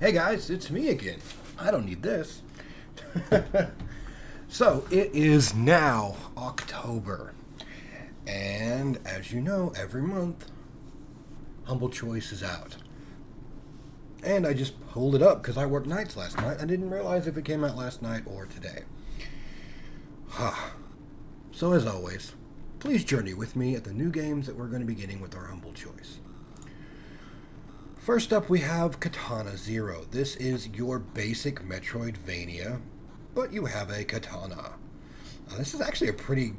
Hey guys, it's me again. I don't need this. So, it is now October. And as you know, every month, Humble Choice is out. And I just pulled it up because I worked nights last night. I didn't realize if it came out last night or today. So as always, please journey with me at the new games that we're going to be getting with our Humble Choice. First up, we have Katana Zero. This is your basic Metroidvania, but you have a katana. This is actually a pretty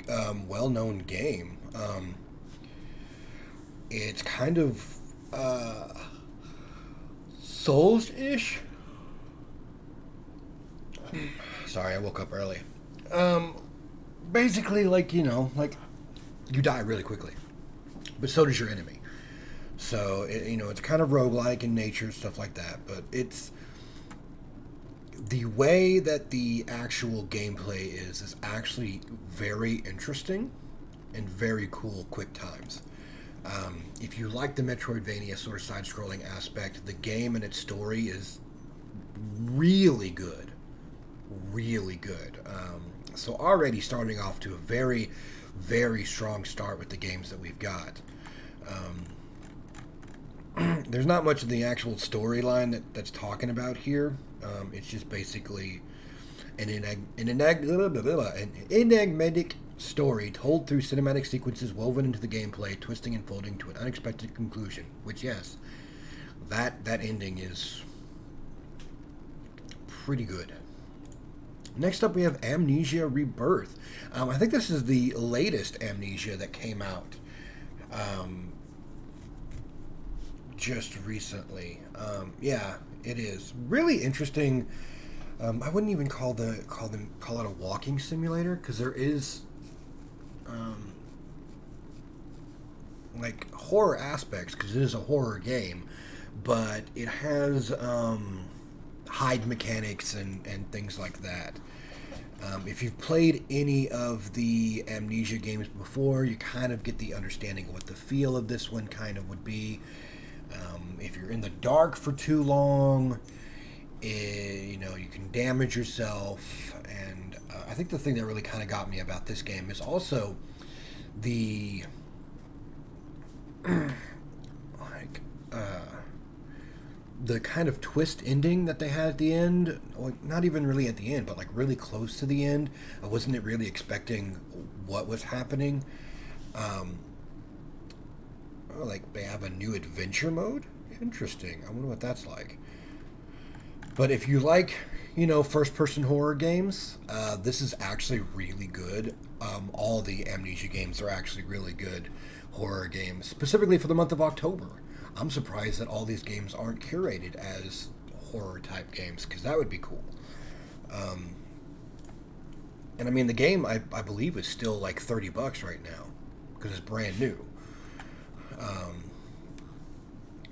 well-known game. It's kind of Souls-ish. Sorry, I woke up early. Basically, like you die really quickly, but so does your enemy. So, it's kind of roguelike in nature, stuff like that. But it's the way that the actual gameplay is actually very interesting and very cool quick times. If you like the Metroidvania sort of side-scrolling aspect, the game and its story is really good. Really good. So already starting off to a very, very strong start with the games that we've got. There's not much of the actual storyline that's talking about here. It's just basically an enigmatic story told through cinematic sequences woven into the gameplay, twisting and folding to an unexpected conclusion. Which, yes, that ending is pretty good. Next up, we have Amnesia Rebirth. I think this is the latest Amnesia that came out. Just recently. Yeah, it is really interesting. I wouldn't even call it a walking simulator, because there is like horror aspects, because it is a horror game, but it has hide mechanics and things like that. If you've played any of the Amnesia games before, you kind of get the understanding of what the feel of this one kind of would be. If you're in the dark for too long, you can damage yourself. And I think the thing that really kind of got me about this game is also the the kind of twist ending that they had at the end. Like, not even really at the end, but like really close to the end. I wasn't really expecting what was happening. Like, they have a new adventure mode? Interesting. I wonder what that's like. But if you like, first-person horror games, this is actually really good. All the Amnesia games are actually really good horror games, specifically for the month of October. I'm surprised that all these games aren't curated as horror-type games, because that would be cool. And I mean, the game, I believe, is still like $30 right now, because it's brand new.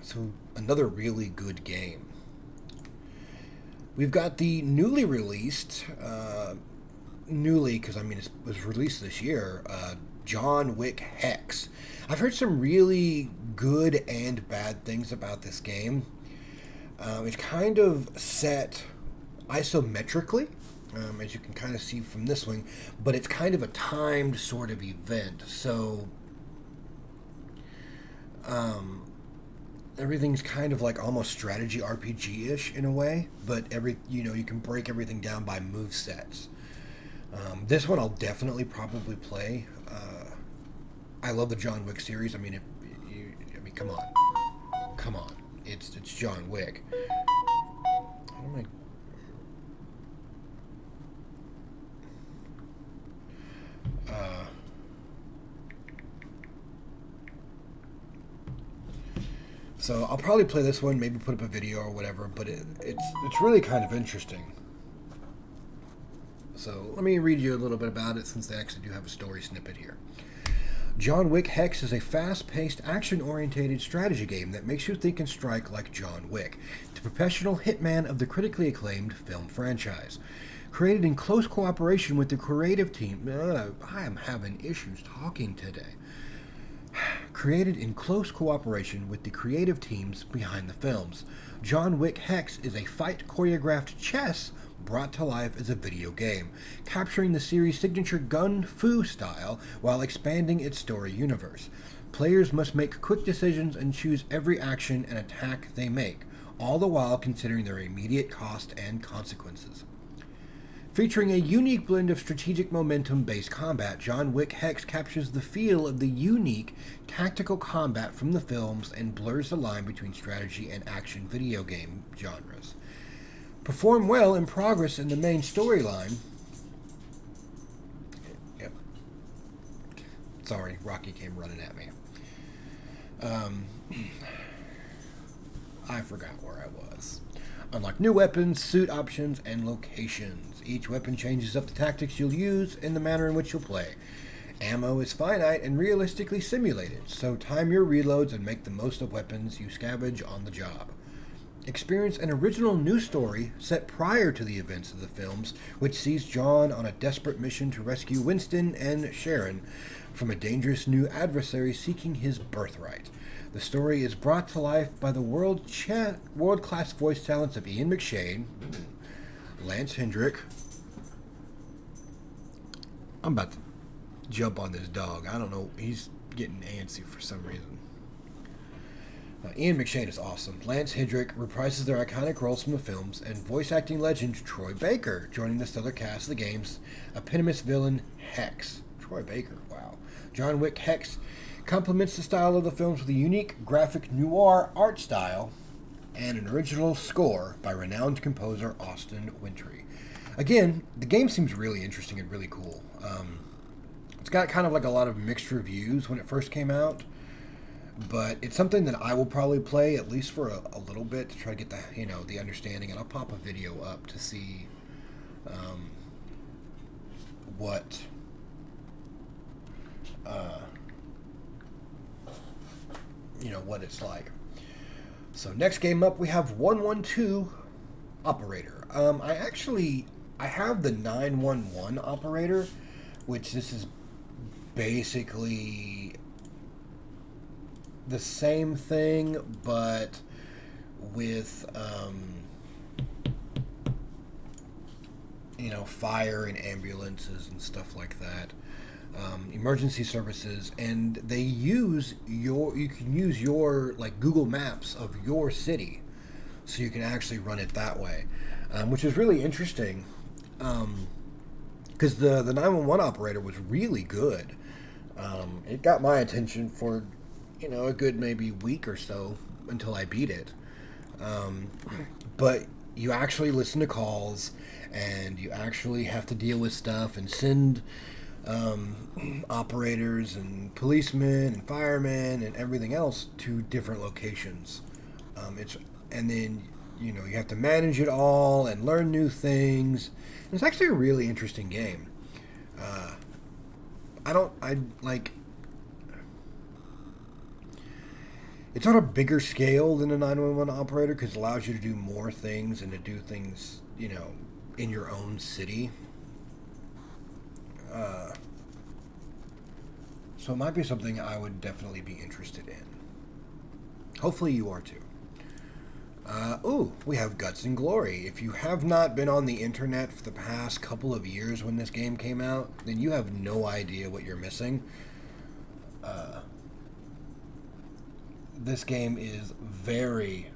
So another really good game. We've got the newly released, because it was released this year, John Wick Hex. I've heard some really good and bad things about this game. It's kind of set isometrically, as you can kind of see from this one, but it's kind of a timed sort of event. So everything's kind of like almost strategy RPG-ish in a way, but you can break everything down by move sets. This one I'll definitely probably play. I love the John Wick series. Come on, it's John Wick. How am I? So I'll probably play this one, maybe put up a video or whatever, but it's really kind of interesting. So let me read you a little bit about it, since they actually do have a story snippet here. John Wick Hex is a fast-paced, action-oriented strategy game that makes you think and strike like John Wick, the professional hitman of the critically acclaimed film franchise. Created in close cooperation with the creative team... I am having issues talking today. Created in close cooperation with the creative teams behind the films. John Wick Hex is a fight choreographed chess brought to life as a video game, capturing the series' signature gun fu style while expanding its story universe. Players must make quick decisions and choose every action and attack they make, all the while considering their immediate cost and consequences. Featuring a unique blend of strategic momentum-based combat, John Wick Hex captures the feel of the unique tactical combat from the films and blurs the line between strategy and action video game genres. Perform well in progress in the main storyline. Yep. Sorry, Rocky came running at me. I forgot where I was. Unlock new weapons, suit options, and locations. Each weapon changes up the tactics you'll use and the manner in which you'll play. Ammo is finite and realistically simulated, so time your reloads and make the most of weapons you scavenge on the job. Experience an original new story set prior to the events of the films, which sees John on a desperate mission to rescue Winston and Sharon from a dangerous new adversary seeking his birthright. The story is brought to life by the world-class voice talents of Ian McShane, Lance Hendrick. I'm about to jump on this dog. I don't know. He's getting antsy for some reason. Ian McShane is awesome. Lance Hendrick reprises their iconic roles from the films, and voice acting legend Troy Baker joining the stellar cast of the game's eponymous villain, Hex. Troy Baker, wow. John Wick Hex complements the style of the films with a unique graphic noir art style and an original score by renowned composer Austin Wintry. Again, the game seems really interesting and really cool. It's got kind of like a lot of mixed reviews when it first came out, but it's something that I will probably play at least for a little bit to try to get the understanding, and I'll pop a video up to see what what it's like. So next game up, we have 112 Operator. I have the 911 Operator, which this is basically the same thing, but with fire and ambulances and stuff like that. Emergency services, and you can use your Google Maps of your city, so you can actually run it that way, which is really interesting, because the 911 Operator was really good. It got my attention for a good maybe week or so until I beat it, but you actually listen to calls, and you actually have to deal with stuff and send operators and policemen and firemen and everything else to different locations. And then you have to manage it all and learn new things. It's actually a really interesting game. It's on a bigger scale than a 911 Operator because it allows you to do more things and to do things in your own city. So it might be something I would definitely be interested in. Hopefully you are too. We have Guts and Glory. If you have not been on the internet for the past couple of years when this game came out, then you have no idea what you're missing. This game is very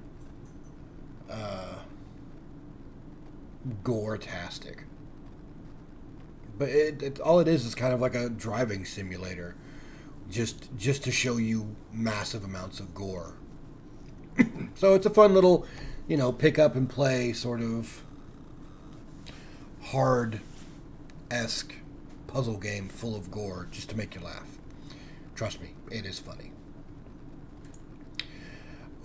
gore-tastic. But all it is kind of like a driving simulator, just to show you massive amounts of gore. So it's a fun little, pick up and play sort of hard-esque puzzle game full of gore just to make you laugh. Trust me, it is funny.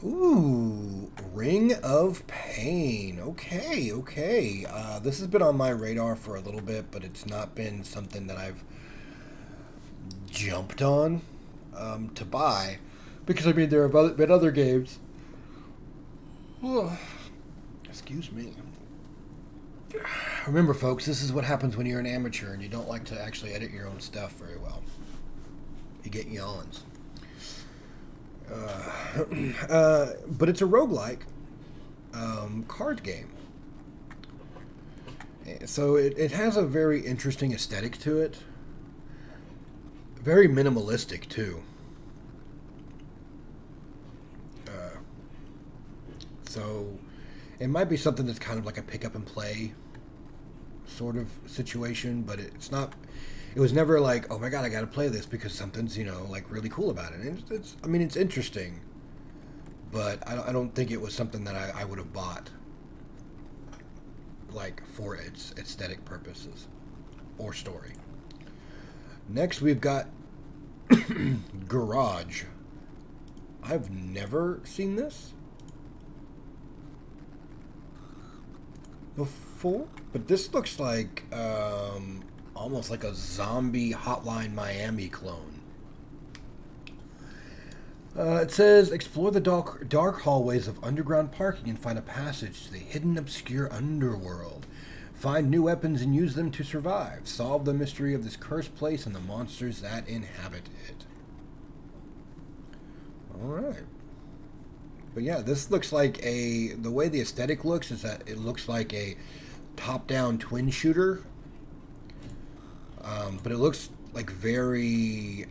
Ooh, Ring of Pain. Okay. This has been on my radar for a little bit, but it's not been something that I've jumped on to buy, because there have been other games. Excuse me. Remember, folks, this is what happens when you're an amateur and you don't like to actually edit your own stuff very well. You get yawns. But it's a roguelike, card game. So it has a very interesting aesthetic to it. Very minimalistic, too. So it might be something that's kind of like a pick up and play sort of situation, but it's not. It was never like, oh my god, I got to play this because something's, you know, like really cool about it. And it's I mean, it's interesting, but I don't think it was something that I would have bought, like, for its aesthetic purposes or story. Next, we've got Garage. I've never seen this before, but this looks like almost like a zombie Hotline Miami clone. It says, explore the dark hallways of underground parking and find a passage to the hidden, obscure underworld. Find new weapons and use them to survive. Solve the mystery of this cursed place and the monsters that inhabit it. Alright. But yeah, this looks like the way the aesthetic looks is that it looks like a top-down twin shooter. But it looks like very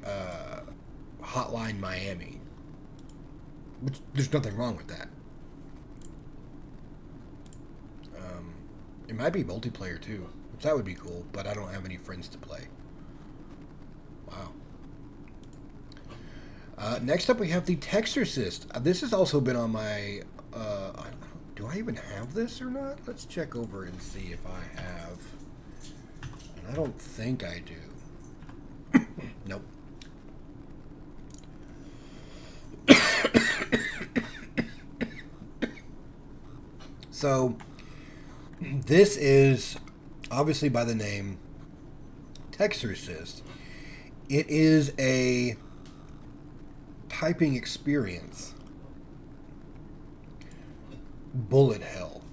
Hotline Miami. Which, there's nothing wrong with that. It might be multiplayer too, which that would be cool, but I don't have any friends to play. Wow. Next up we have the Texorcist. This has also been on my... do I even have this or not? Let's check over and see if I have. And I don't think I do. Nope. So, this is, obviously by the name, Texorcist. It is a typing experience. Bullet hell.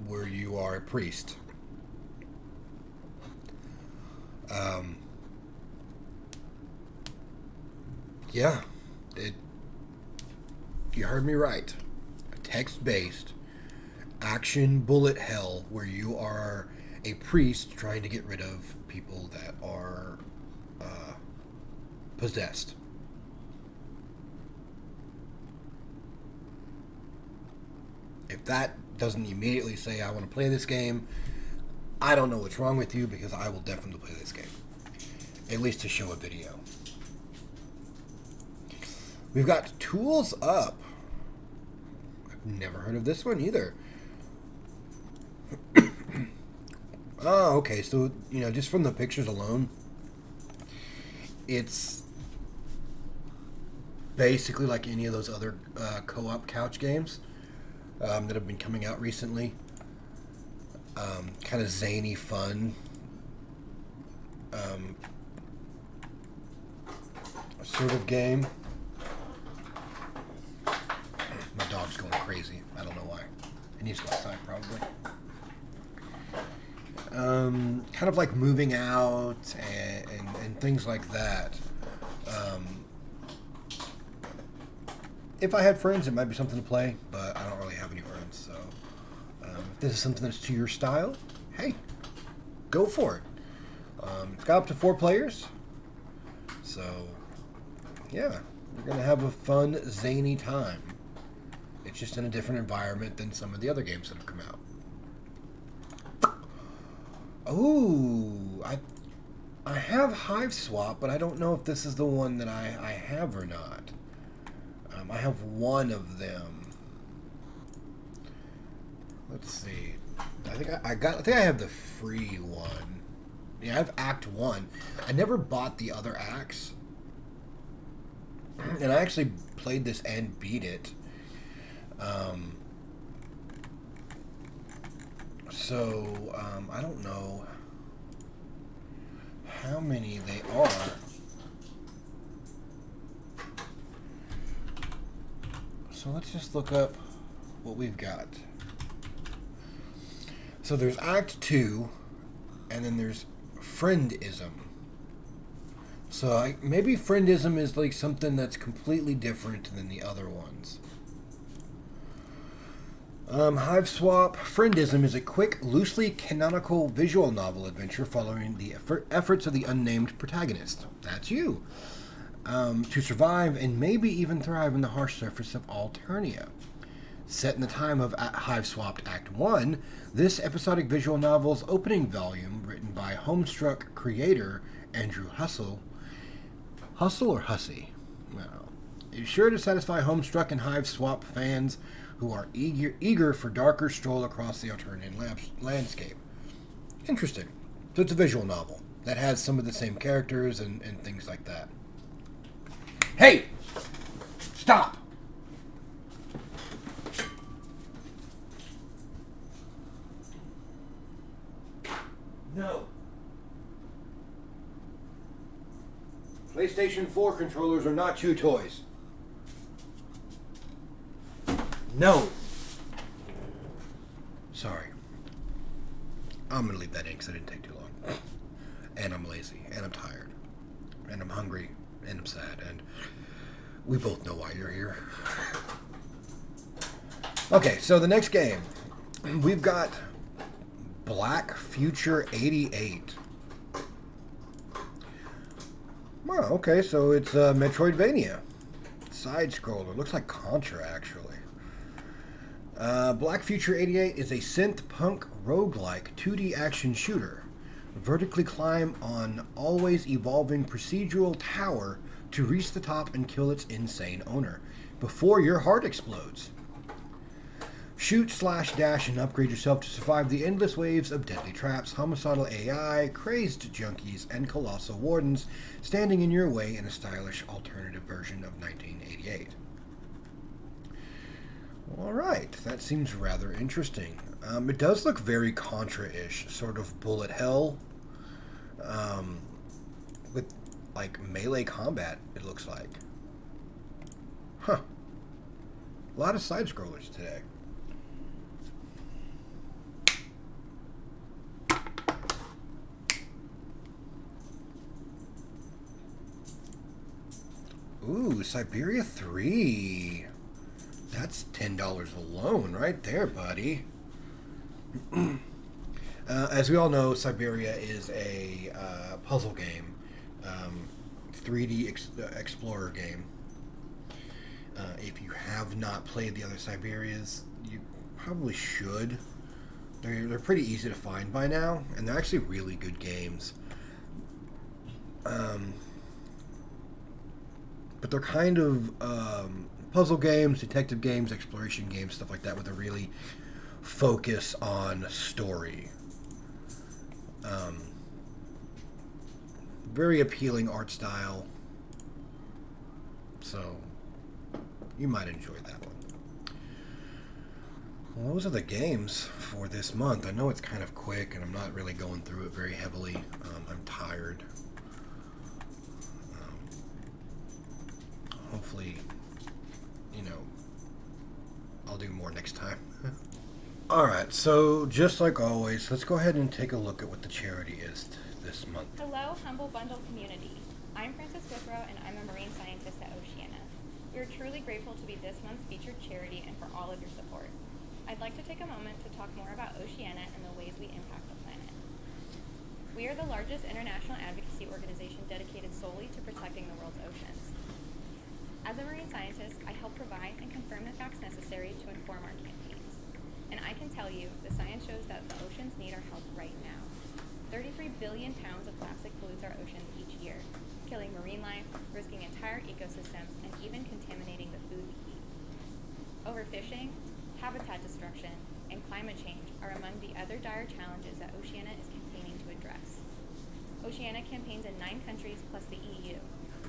Where you are a priest. Yeah, you heard me right. A text-based action bullet hell where you are a priest trying to get rid of people that are possessed. If that doesn't immediately say I want to play this game, I don't know what's wrong with you, because I will definitely play this game. At least to show a video. We've got Tools Up. I've never heard of this one either. Oh, okay. So, you know, just from the pictures alone, it's basically like any of those other co-op couch games that have been coming out recently. Kind of zany fun. Sort of game. My dog's going crazy. I don't know why. He needs to go outside, probably. Kind of like moving out and things like that. If I had friends, it might be something to play, but I don't really have any friends. So if this is something that's to your style, hey, go for it. It's got up to 4 players. So, yeah, you're going to have a fun, zany time. It's just in a different environment than some of the other games that have come out. Oh, I have Hive Swap, but I don't know if this is the one that I have or not. I have one of them. Let's see. I think I have the free one. Yeah, I have Act 1. I never bought the other acts. And I actually played this and beat it. I don't know how many they are. So let's just look up what we've got. So there's Act 2, and then there's Friendism. So maybe friendism is like something that's completely different than the other ones. Hive Swap. Friendism is a quick, loosely canonical visual novel adventure following the efforts of the unnamed protagonist. That's you. To survive and maybe even thrive on the harsh surface of Alternia. Set in the time of Hive Swapped Act 1, this episodic visual novel's opening volume, written by Homestruck creator Andrew Hustle or Hussey? Well, is sure to satisfy Homestruck and Hive Swap fans who are eager for darker stroll across the Alternian landscape. Interesting. So it's a visual novel that has some of the same characters and things like that. Hey! Stop! No. PlayStation 4 controllers are not chew toys. No. Sorry. I'm going to leave that in because it didn't take too long. And I'm lazy. And I'm tired. And I'm hungry. And I'm sad. And we both know why you're here. Okay, so the next game. We've got Black Future 88. Well, okay, so it's Metroidvania. Side-scroller. Looks like Contra, actually. Black Future 88 is a synth-punk roguelike 2D action shooter. Vertically climb on always evolving procedural tower to reach the top and kill its insane owner before your heart explodes. Shoot, slash, dash, and upgrade yourself to survive the endless waves of deadly traps, homicidal AI, crazed junkies, and colossal wardens standing in your way in a stylish alternative version of 1988. Alright, that seems rather interesting. It does look very Contra-ish, sort of bullet hell, with, like, melee combat, it looks like. Huh. A lot of side-scrollers today. Ooh, Siberia III. That's $10 alone right there, buddy. As we all know, Siberia is a puzzle game, 3D explorer game. If you have not played the other Siberias, you probably should. They're pretty easy to find by now, and they're actually really good games. But they're kind of puzzle games, detective games, exploration games, stuff like that, with a really focus on story. Very appealing art style. So, you might enjoy that one. Well, those are the games for this month. I know it's kind of quick, and I'm not really going through it very heavily. I'm tired. Hopefully, I'll do more next time. Alright, so just like always, let's go ahead and take a look at what the charity is this month. Hello, Humble Bundle community. I'm Frances Withrow, and I'm a marine scientist at Oceana. We are truly grateful to be this month's featured charity and for all of your support. I'd like to take a moment to talk more about Oceana and the ways we impact the planet. We are the largest international advocacy organization dedicated solely to protecting the world's oceans. As a marine scientist, I help provide and confirm the facts necessary to inform our campaigns. And I can tell you, the science shows that the oceans need our help right now. 33 billion pounds of plastic pollutes our oceans each year, killing marine life, risking entire ecosystems, and even contaminating the food we eat. Overfishing, habitat destruction, and climate change are among the other dire challenges that Oceana is campaigning to address. Oceana campaigns in 9 countries plus the EU.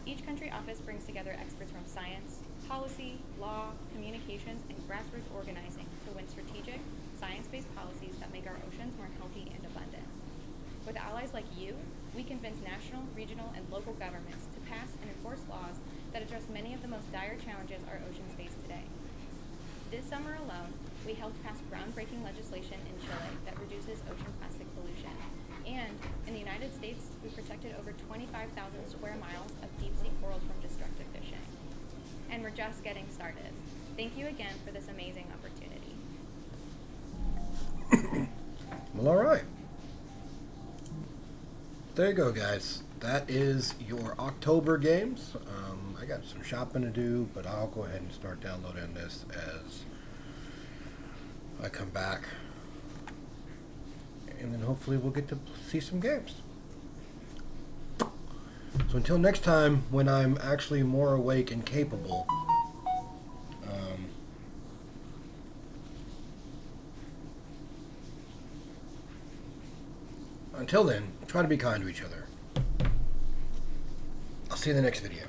Each country office brings together experts from science, policy, law, communications, and grassroots organizing to win strategic, science-based policies that make our oceans more healthy and abundant. With allies like you, we convince national, regional, and local governments to pass and enforce laws that address many of the most dire challenges our oceans face today. This summer alone, we helped pass groundbreaking legislation in Chile that reduces ocean plastic pollution. And in the United States, we protected over 25,000 square miles of deep sea corals from destructive fishing. And we're just getting started. Thank you again for this amazing opportunity. Well, all right. There you go, guys. That is your October games. I got some shopping to do, but I'll go ahead and start downloading this as I come back. And then hopefully we'll get to see some games. So until next time, when I'm actually more awake and capable, until then, try to be kind to each other. I'll see you in the next video.